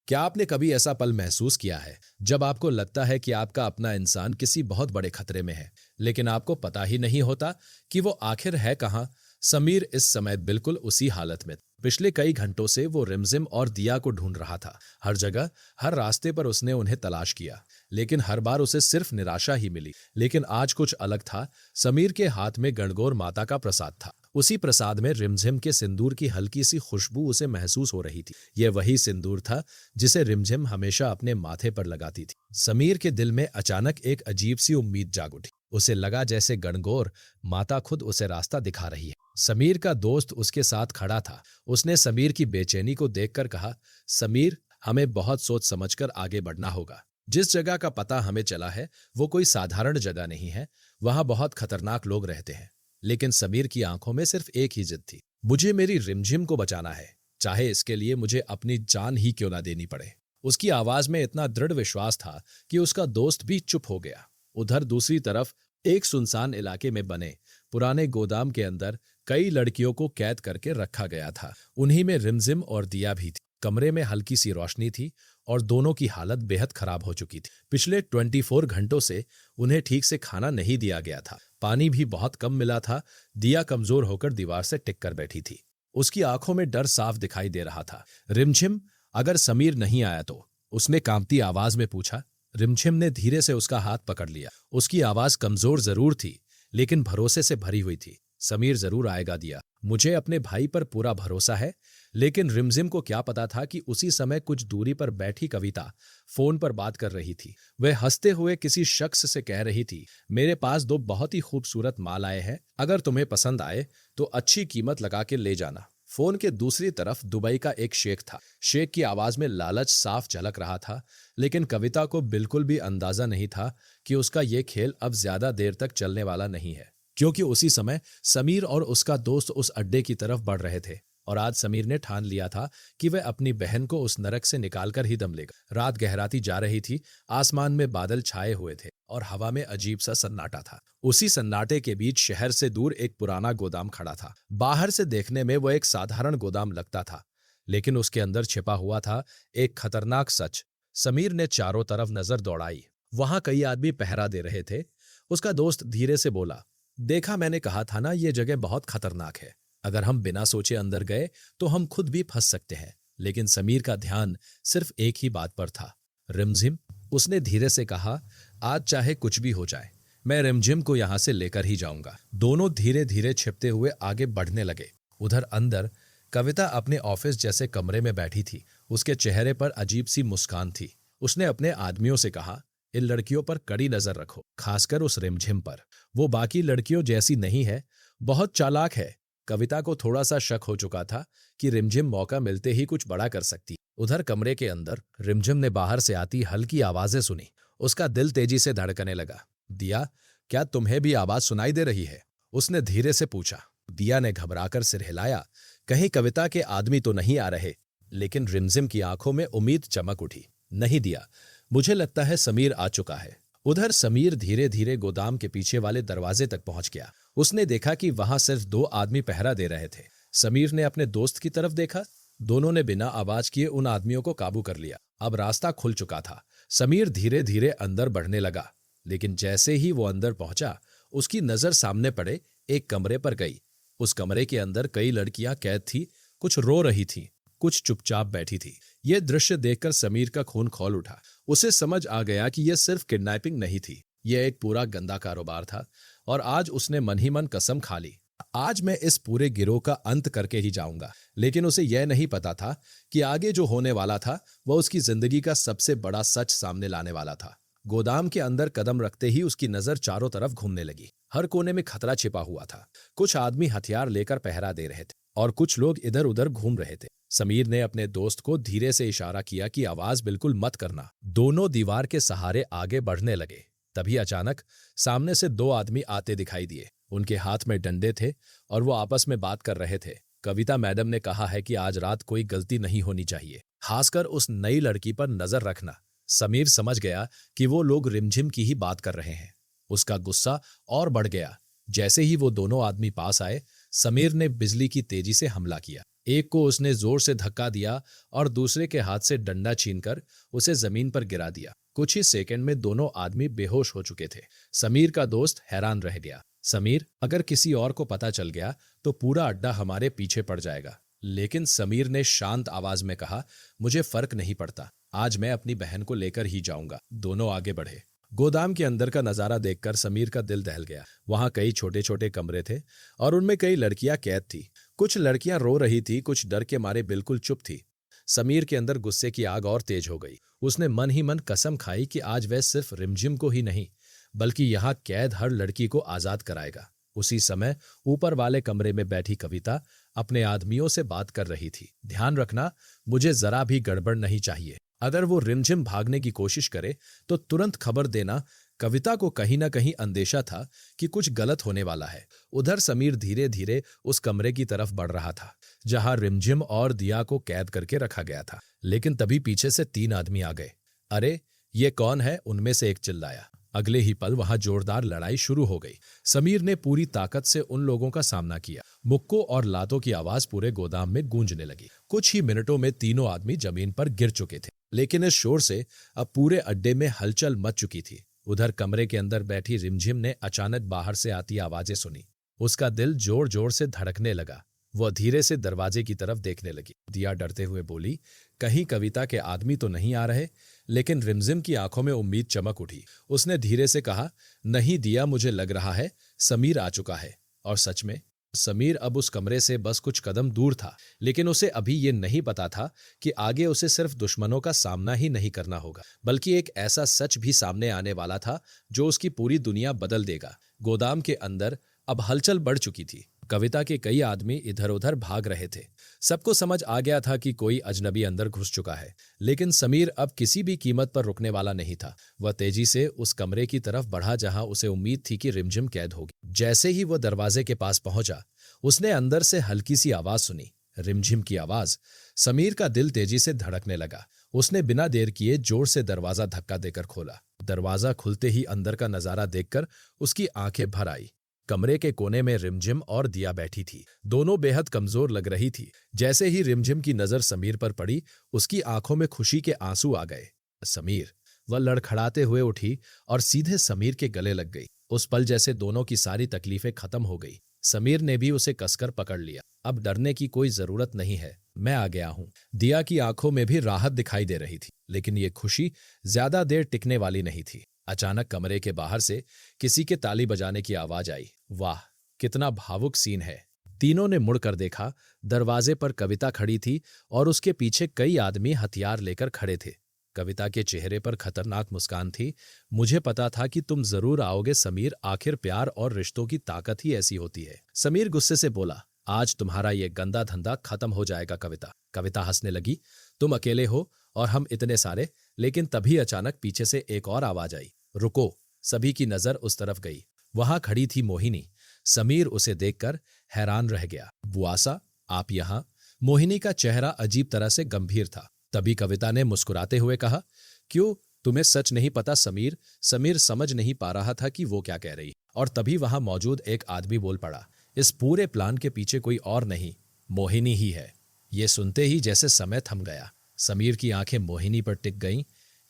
क्या आपने कभी ऐसा पल महसूस किया है जब आपको लगता है कि आपका अपना इंसान किसी बहुत बड़े खतरे में है, लेकिन आपको पता ही नहीं होता कि वो आखिर है कहाँ? समीर इस समय बिल्कुल उसी हालत में था। पिछले कई घंटों से वो रिमझिम और दिया को ढूंढ रहा था। हर जगह, हर रास्ते पर उसने उन्हें तलाश किया, लेकिन हर बार उसे सिर्फ निराशा ही मिली। लेकिन आज कुछ अलग था। समीर के हाथ में गणगौर माता का प्रसाद था। उसी प्रसाद में रिमझिम के सिंदूर की हल्की सी खुशबू उसे महसूस हो रही थी। यह वही सिंदूर था जिसे रिमझिम हमेशा अपने माथे पर लगाती थी। समीर के दिल में अचानक एक अजीब सी उम्मीद जाग उठी। उसे लगा जैसे गणगौर माता खुद उसे रास्ता दिखा रही है। समीर का दोस्त उसके साथ खड़ा था। उसने समीर की बेचैनी को देखकर कहा, समीर, हमें बहुत सोच समझकर आगे बढ़ना होगा। जिस जगह का पता हमें चला है वो कोई साधारण जगह नहीं है। वहां बहुत खतरनाक लोग रहते हैं। लेकिन समीर की आंखों में सिर्फ एक ही जिद थी, मुझे मेरी रिमझिम को बचाना है, चाहे इसके लिए मुझे अपनी जान ही क्यों ना देनी पड़े। उसकी आवाज में इतना दृढ़ विश्वास था कि उसका दोस्त भी चुप हो गया। उधर दूसरी तरफ एक सुनसान इलाके में बने पुराने गोदाम के अंदर कई लड़कियों को कैद करके रखा गया था। उन्हीं में रिमझिम और दिया भी थी। कमरे में हल्की सी रोशनी थी और दोनों की हालत बेहद खराब हो चुकी थी। पिछले 24 घंटों से उन्हें ठीक से खाना नहीं दिया गया था। पानी भी बहुत कम मिला था। दिया कमजोर होकर दीवार से टिक कर बैठी थी। उसकी आंखों में डर साफ दिखाई दे रहा था। रिमझिम, अगर समीर नहीं आया तो? उसने कांपती आवाज में पूछा। रिमझिम ने धीरे से उसका हाथ पकड़ लिया। उसकी आवाज कमजोर जरूर थी, लेकिन भरोसे से भरी हुई थी। समीर जरूर आएगा दिया, मुझे अपने भाई पर पूरा भरोसा है। लेकिन रिमझिम को क्या पता था कि उसी समय कुछ दूरी पर बैठी कविता फोन पर बात कर रही थी। वह हंसते हुए किसी शख्स से कह रही थी, मेरे पास दो बहुत ही खूबसूरत मालाएं हैं, अगर तुम्हें पसंद आए तो अच्छी कीमत लगा के ले जाना। फोन के दूसरी तरफ दुबई का एक शेख था। शेख की आवाज में लालच साफ झलक रहा था, लेकिन कविता को बिल्कुल भी अंदाजा नहीं था कि उसका यह खेल अब ज्यादा देर तक चलने वाला नहीं है। क्योंकि उसी समय समीर और उसका दोस्त उस अड्डे की तरफ बढ़ रहे थे और आज समीर ने ठान लिया था कि वह अपनी बहन को उस नरक से निकालकर ही दम लेगा। रात गहराती जा रही थी। आसमान में बादल छाए हुए थे और हवा में अजीब सा सन्नाटा था। उसी सन्नाटे के बीच शहर से दूर एक पुराना गोदाम खड़ा था। बाहर से देखने में वो एक साधारण गोदाम लगता था, लेकिन उसके अंदर छिपा हुआ था एक खतरनाक सच। समीर ने चारों तरफ नजर दौड़ाई। वहां कई आदमी पहरा दे रहे थे। उसका दोस्त धीरे से बोला, देखा, मैंने कहा था ना, ये जगह बहुत खतरनाक है। अगर हम बिना सोचे अंदर गए तो हम खुद भी फंस सकते हैं। लेकिन समीर का ध्यान सिर्फ एक ही बात पर था, रिमझिम। उसने धीरे से कहा, आज चाहे कुछ भी हो जाए, मैं रिमझिम को यहां से लेकर ही जाऊंगा। दोनों धीरे धीरे छिपते हुए आगे बढ़ने लगे। उधर अंदर कविता अपने ऑफिस जैसे कमरे में बैठी थी। उसके चेहरे पर अजीब सी मुस्कान थी। उसने अपने आदमियों से कहा, इन लड़कियों पर कड़ी नजर रखो, खासकर उस रिमझिम पर। वो बाकी लड़कियों जैसी नहीं है, बहुत चालाक है। कविता को थोड़ा सा शक हो चुका था कि रिमझिम मौका मिलते ही कुछ बड़ा कर सकती। उधर कमरे के अंदर रिमझिम ने बाहर से आती हल्की आवाजें सुनी। उसका दिल तेजी से धड़कने लगा। दिया, क्या तुम्हें भी आवाज सुनाई दे रही है? उसने धीरे से पूछा। दिया ने घबराकर सिर हिलाया। कहीं कविता के आदमी तो नहीं आ रहे? लेकिन रिमझिम की आंखों में उम्मीद चमक उठी। नहीं दिया, मुझे लगता है समीर आ चुका है। उधर समीर धीरे धीरे गोदाम के पीछे वाले दरवाजे तक पहुंच गया। उसने देखा कि वहां सिर्फ दो आदमी पहरा दे रहे थे। समीर ने अपने दोस्त की तरफ देखा। दोनों ने बिना आवाज किए उन आदमियों को काबू कर लिया। अब रास्ता खुल चुका था। समीर धीरे धीरे अंदर बढ़ने लगा, लेकिन जैसे ही वो अंदर पहुंचा, उसकी नजर सामने पड़े एक कमरे पर गई। उस कमरे के अंदर कई लड़कियां कैद थी। कुछ रो रही थी, कुछ चुपचाप बैठी थी। यह दृश्य देखकर समीर का खून खौल उठा। उसे समझ आ गया कि यह सिर्फ किडनैपिंग नहीं थी, यह एक पूरा गंदा कारोबार था। और आज उसने मन ही मन कसम खा ली, आज मैं इस पूरे गिरोह का अंत करके ही जाऊंगा। लेकिन उसे यह नहीं पता था कि आगे जो होने वाला था वह उसकी जिंदगी का सबसे बड़ा सच सामने लाने वाला था। गोदाम के अंदर कदम रखते ही उसकी नजर चारों तरफ घूमने लगी। हर कोने में खतरा छिपा हुआ था। कुछ आदमी हथियार लेकर पहरा दे रहे थे और कुछ लोग इधर उधर घूम रहे थे। समीर ने अपने दोस्त को धीरे से इशारा किया कि आवाज बिल्कुल मत करना। दोनों दीवार के सहारे आगे बढ़ने लगे। तभी अचानक सामने से दो आदमी आते दिखाई दिए। उनके हाथ में डंडे थे और वो आपस में बात कर रहे थे। कविता मैडम ने कहा है कि आज रात कोई गलती नहीं होनी चाहिए, खासकर उस नई लड़की पर नजर रखना। समीर समझ गया कि वो लोग रिमझिम की ही बात कर रहे हैं। उसका गुस्सा और बढ़ गया। जैसे ही वो दोनों आदमी पास आए, समीर ने बिजली की तेजी से हमला किया। एक को उसने जोर से धक्का दिया और दूसरे के हाथ से डंडा छीनकर उसे जमीन पर गिरा दिया। कुछ ही सेकंड में दोनों आदमी बेहोश हो चुके थे। समीर का दोस्त हैरान रह गया। समीर, अगर किसी और को पता चल गया तो पूरा अड्डा हमारे पीछे पड़ जाएगा। लेकिन समीर ने शांत आवाज में कहा, मुझे फर्क नहीं पड़ता, आज मैं अपनी बहन को लेकर ही जाऊंगा। दोनों आगे बढ़े। गोदाम के अंदर का नजारा देखकर समीर का दिल दहल गया। वहां कई छोटे छोटे कमरे थे और उनमें कई लड़कियां कैद थी। कुछ लड़कियां रो रही थी, कुछ डर के मारे बिल्कुल चुप थी। समीर के अंदर गुस्से की आग और तेज हो गई। उसने मन ही मन कसम खाई कि आज वह सिर्फ रिमझिम को ही नहीं बल्कि यहां कैद हर लड़की को आजाद कराएगा। उसी समय ऊपर वाले कमरे में बैठी कविता अपने आदमियों से बात कर रही थी। ध्यान रखना, मुझे जरा भी गड़बड़ नहीं चाहिए। अगर वो रिमझिम भागने की कोशिश करे तो तुरंत खबर देना। कविता को कहीं ना कहीं अंदेशा था कि कुछ गलत होने वाला है। उधर समीर धीरे धीरे उस कमरे की तरफ बढ़ रहा था जहां रिमझिम और दिया को कैद करके रखा गया था। लेकिन तभी पीछे से 3 आदमी आ गए। अरे, ये कौन है? उनमें से एक चिल्लाया। अगले ही पल वहां जोरदार लड़ाई शुरू हो गई। समीर ने पूरी ताकत से उन लोगों का सामना किया। मुक्कों और लातों की आवाज पूरे गोदाम में गूंजने लगी। कुछ ही मिनटों में तीनों आदमी जमीन पर गिर चुके थे। लेकिन इस शोर से अब पूरे अड्डे में हलचल मच चुकी थी। उधर कमरे के अंदर बैठी रिमझिम ने अचानक बाहर से आती आवाजें सुनी। उसका दिल जोर जोर से धड़कने लगा। वह धीरे से दरवाजे की तरफ देखने लगी। दिया डरते हुए बोली, कहीं कविता के आदमी तो नहीं आ रहे? लेकिन रिमझिम की आंखों में उम्मीद चमक उठी। उसने धीरे से कहा, नहीं दिया, मुझे लग रहा है समीर आ चुका है। और सच में समीर अब उस कमरे से बस कुछ कदम दूर था। लेकिन उसे अभी ये नहीं पता था कि आगे उसे सिर्फ दुश्मनों का सामना ही नहीं करना होगा बल्कि एक ऐसा सच भी सामने आने वाला था जो उसकी पूरी दुनिया बदल देगा। गोदाम के अंदर अब हलचल बढ़ चुकी थी। कविता के कई आदमी इधर उधर भाग रहे थे। सबको समझ आ गया था कि कोई अजनबी अंदर घुस चुका है। लेकिन समीर अब किसी भी कीमत पर रुकने वाला नहीं था। वह तेजी से उस कमरे की तरफ बढ़ा जहां उसे उम्मीद थी कि रिमझिम कैद होगी। जैसे ही वह दरवाजे के पास पहुंचा, उसने अंदर से हल्की सी आवाज सुनी, रिमझिम की आवाज। समीर का दिल तेजी से धड़कने लगा। उसने बिना देर किए जोर से दरवाजा धक्का देकर खोला। दरवाजा खुलते ही अंदर का नजारा देखकर उसकी आंखें भर आई। कमरे के कोने में रिमझिम और दिया बैठी थी। दोनों बेहद कमजोर लग रही थी। जैसे ही रिमझिम की नजर समीर पर पड़ी, उसकी आंखों में खुशी के आंसू आ गए। समीर, वह लड़खड़ाते हुए उठी और सीधे समीर के गले लग गई। उस पल जैसे दोनों की सारी तकलीफें खत्म हो गई। समीर ने भी उसे कसकर पकड़ लिया। अब डरने की कोई जरूरत नहीं है, मैं आ गया हूं। दिया की आंखों में भी राहत दिखाई दे रही थी। लेकिन ये खुशी ज्यादा देर टिकने वाली नहीं थी। अचानक कमरे के बाहर से किसी के ताली बजाने की आवाज आई। वाह, कितना भावुक सीन है। तीनों ने मुड़कर देखा। दरवाजे पर कविता खड़ी थी और उसके पीछे कई आदमी हथियार लेकर खड़े थे। कविता के चेहरे पर खतरनाक मुस्कान थी। मुझे पता था कि तुम जरूर आओगे समीर, आखिर प्यार और रिश्तों की ताकत ही ऐसी होती है। समीर गुस्से से बोला, आज तुम्हारा ये गंदा धंधा खत्म हो जाएगा कविता। कविता हंसने लगी, तुम अकेले हो और हम इतने सारे। लेकिन तभी अचानक पीछे से एक और आवाज आई, रुको। सभी की नजर उस तरफ गई। वहां खड़ी थी मोहिनी। समीर उसे देखकर हैरान रह गया। बुआसा, आप यहां? मोहिनी का चेहरा अजीब तरह से गंभीर था। तभी कविता ने मुस्कुराते हुए कहा, क्यों, तुम्हें सच नहीं पता समीर? समीर समझ नहीं पा रहा था कि वो क्या कह रही। और तभी वहां मौजूद एक आदमी बोल पड़ा, इस पूरे प्लान के पीछे कोई और नहीं, मोहिनी ही है। ये सुनते ही जैसे समय थम गया। समीर की आंखें मोहिनी पर टिक गईं।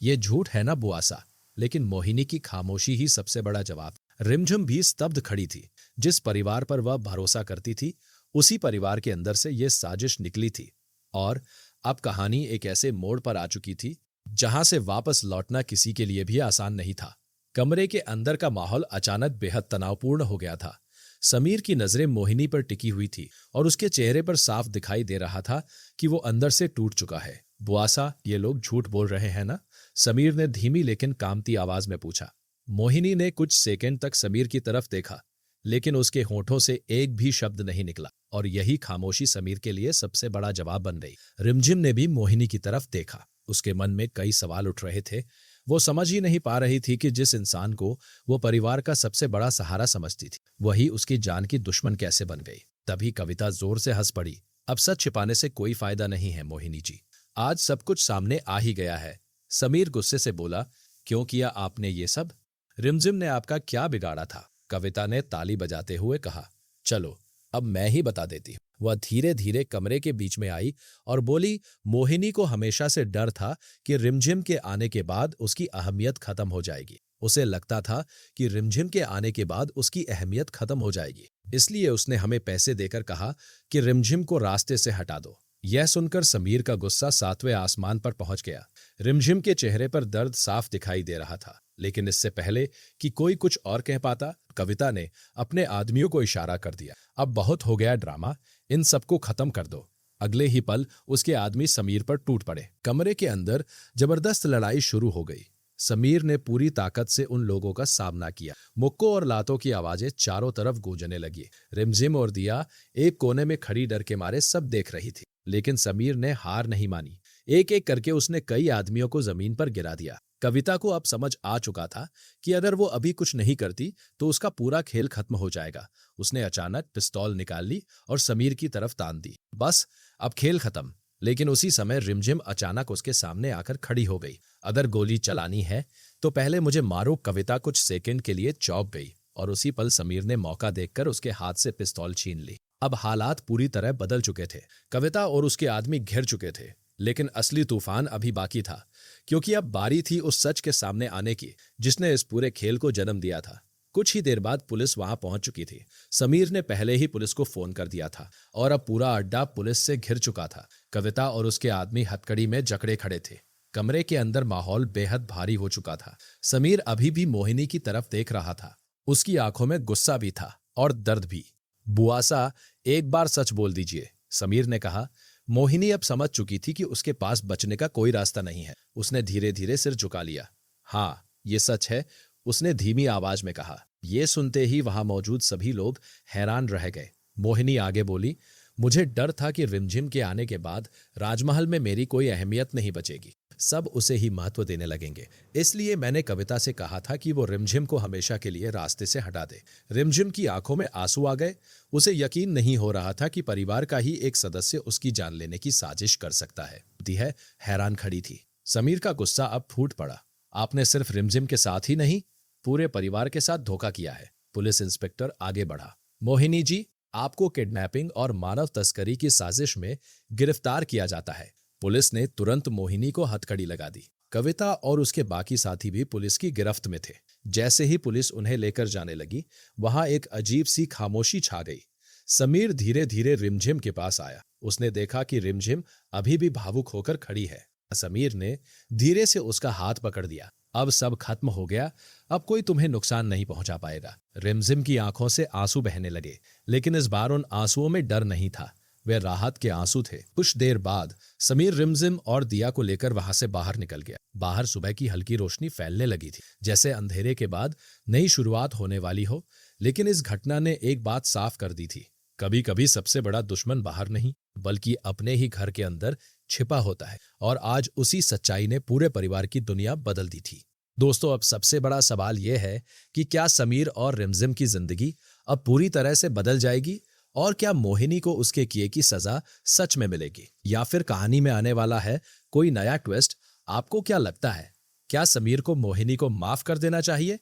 ये झूठ है ना बुआसा? लेकिन मोहिनी की खामोशी ही सबसे बड़ा जवाब। रिमझिम भी स्तब्ध खड़ी थी। जिस परिवार पर वह भरोसा करती थी, उसी परिवार के अंदर से यह साजिश निकली थी। और अब कहानी एक ऐसे मोड़ पर आ चुकी थी जहां से वापस लौटना किसी के लिए भी आसान नहीं था। कमरे के अंदर का माहौल अचानक बेहद तनावपूर्ण हो गया था। समीर की नजरें मोहिनी पर टिकी हुई थी और उसके चेहरे पर साफ दिखाई दे रहा था कि वो अंदर से टूट चुका है। बुआसा, ये लोग झूठ बोल रहे हैं ना? समीर ने धीमी लेकिन कामती आवाज में पूछा। मोहिनी ने कुछ सेकंड तक समीर की तरफ देखा, लेकिन उसके होठों से एक भी शब्द नहीं निकला। और यही खामोशी समीर के लिए सबसे बड़ा जवाब बन गई। रिमझिम ने भी मोहिनी की तरफ देखा। उसके मन में कई सवाल उठ रहे थे। वो समझ ही नहीं पा रही थी कि जिस इंसान को वो परिवार का सबसे बड़ा सहारा समझती थी, वही उसकी जान की दुश्मन कैसे बन गई। तभी कविता जोर से हंस पड़ी। अब सच छिपाने से कोई फायदा नहीं है मोहिनी जी, आज सब कुछ सामने आ ही गया है। समीर गुस्से से बोला, क्यों किया आपने ये सब? रिमझिम ने आपका क्या बिगाड़ा था? कविता ने ताली बजाते हुए कहा, चलो अब मैं ही बता देती हूँ। वह धीरे धीरे कमरे के बीच में आई और बोली, मोहिनी को हमेशा से डर था कि रिमझिम के आने के बाद उसकी अहमियत खत्म हो जाएगी। उसे लगता था कि रिमझिम के आने के बाद उसकी अहमियत खत्म हो जाएगी, इसलिए उसने हमें पैसे देकर कहा कि रिमझिम को रास्ते से हटा दो। यह सुनकर समीर का गुस्सा 7वें आसमान पर पहुंच गया। रिमझिम के चेहरे पर दर्द साफ दिखाई दे रहा था, लेकिन इससे पहले कि कोई कुछ और कह पाता, कविता ने अपने आदमियों को इशारा कर दिया। अब बहुत हो गया ड्रामा, इन सबको खत्म कर दो। अगले ही पल उसके आदमी समीर पर टूट पड़े। कमरे के अंदर जबरदस्त लड़ाई शुरू हो गई। समीर ने पूरी ताकत से उन लोगों का सामना किया। मुक्कों और लातों की आवाजें चारों तरफ गूंजने लगी। रिमझिम और दिया एक कोने में खड़ी डर के मारे सब देख रही थी, लेकिन समीर ने हार नहीं मानी। एक एक करके उसने कई आदमियों को जमीन पर गिरा दिया। कविता को अब समझ आ चुका था कि अगर वो अभी कुछ नहीं करती तो उसका पूरा खेल खत्म हो जाएगा। उसने अचानक पिस्तौल निकाल ली और समीर की तरफ तान दी। बस अब खेल खत्म। लेकिन उसी समय रिमझिम अचानक उसके सामने आकर खड़ी हो गई। अगर गोली चलानी है तो पहले मुझे मारो। कविता कुछ सेकंड के लिए चौंक गई और उसी पल समीर ने मौका देखकर उसके हाथ से पिस्तौल छीन ली। अब हालात पूरी तरह बदल चुके थे। कविता और उसके आदमी घिर चुके थे, लेकिन असली तूफान अभी बाकी था, क्योंकि अब बारी थी उस सच के सामने आने की जिसने इस पूरे खेल को जन्म दिया था। कुछ ही देर बाद पुलिस वहां पहुंच चुकी थी। समीर ने पहले ही पुलिस को फोन कर दिया था और अब पूरा अड्डा पुलिस से घिर चुका था। कविता और उसके आदमी हथकड़ी में जकड़े खड़े थे। कमरे के अंदर माहौल बेहद भारी हो चुका था। समीर अभी भी मोहिनी की तरफ देख रहा था। उसकी आंखों में गुस्सा भी था और दर्द भी। बुआसा, एक बार सच बोल दीजिए, समीर ने कहा। मोहिनी अब समझ चुकी थी कि उसके पास बचने का कोई रास्ता नहीं है। उसने धीरे धीरे सिर झुका लिया। हाँ, ये सच है, उसने धीमी आवाज में कहा। ये सुनते ही वहां मौजूद सभी लोग हैरान रह गए। मोहिनी आगे बोली, मुझे डर था कि रिमझिम के आने के बाद राजमहल में मेरी कोई अहमियत नहीं बचेगी, सब उसे ही महत्व देने लगेंगे। इसलिए मैंने कविता से कहा था कि वो रिमझिम को हमेशा के लिए रास्ते से हटा दे। रिमझिम की आंखों में आंसू आ गए। उसे यकीन नहीं हो रहा था कि परिवार का ही एक सदस्य उसकी जान लेने की साजिश कर सकता है। दिया हैरान खड़ी थी। समीर का गुस्सा अब फूट पड़ा। आपने सिर्फ रिमझिम के साथ ही नहीं, पूरे परिवार के साथ धोखा किया है। पुलिस इंस्पेक्टर आगे बढ़ा। मोहिनी जी, आपको किडनैपिंग और मानव तस्करी की साजिश में गिरफ्तार किया जाता है। पुलिस ने तुरंत मोहिनी को हथकड़ी लगा दी। कविता और उसके बाकी साथी भी पुलिस की गिरफ्त में थे। जैसे ही पुलिस उन्हें लेकर जाने लगी, वहां एक अजीब सी खामोशी छा गई। समीर धीरे धीरे रिमझिम के पास आया। उसने देखा कि रिमझिम अभी भी भावुक होकर खड़ी है। समीर ने धीरे से उसका हाथ पकड़ दिया। अब सब खत्म हो गया, अब कोई तुम्हें नुकसान नहीं पहुंचा पाएगा। रिमझिम की आंखों से आंसू बहने लगे, लेकिन इस बार उन आंसुओं में डर नहीं था, वे राहत के आंसू थे। कुछ देर बाद समीर रिमझिम और दिया को लेकर वहां से बाहर निकल गया। बाहर सुबह की हल्की रोशनी फैलने लगी थी, जैसे अंधेरे के बाद नई शुरुआत होने वाली हो। लेकिन इस घटना ने एक बात साफ कर दी थी, कभी कभी सबसे बड़ा दुश्मन बाहर नहीं बल्कि अपने ही घर के अंदर छिपा होता है। और आज उसी सच्चाई ने पूरे परिवार की दुनिया बदल दी थी। दोस्तों, अब सबसे बड़ा सवाल यह है कि क्या समीर और रिमझिम की जिंदगी अब पूरी तरह से बदल जाएगी, और क्या मोहिनी को उसके किए की सजा सच में मिलेगी, या फिर कहानी में आने वाला है कोई नया ट्विस्ट। आपको क्या लगता है, क्या समीर को मोहिनी को माफ कर देना चाहिए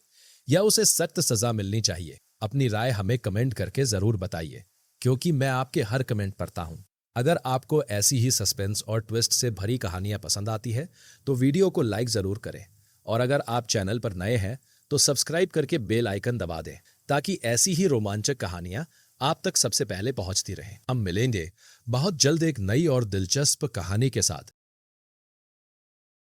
या उसे सख्त सजा मिलनी चाहिए? अपनी राय हमें कमेंट करके जरूर बताइए, क्योंकि मैं आपके हर कमेंट पढ़ता हूं। अगर आपको ऐसी ही सस्पेंस और ट्विस्ट से भरी कहानियां पसंद आती है तो वीडियो को लाइक जरूर करें, और अगर आप चैनल पर नए हैं तो सब्सक्राइब करके बेल आइकन दबा दें, ताकि ऐसी ही रोमांचक कहानियां आप तक सबसे पहले पहुंचती रहें। हम मिलेंगे बहुत जल्द एक नई और दिलचस्प कहानी के साथ।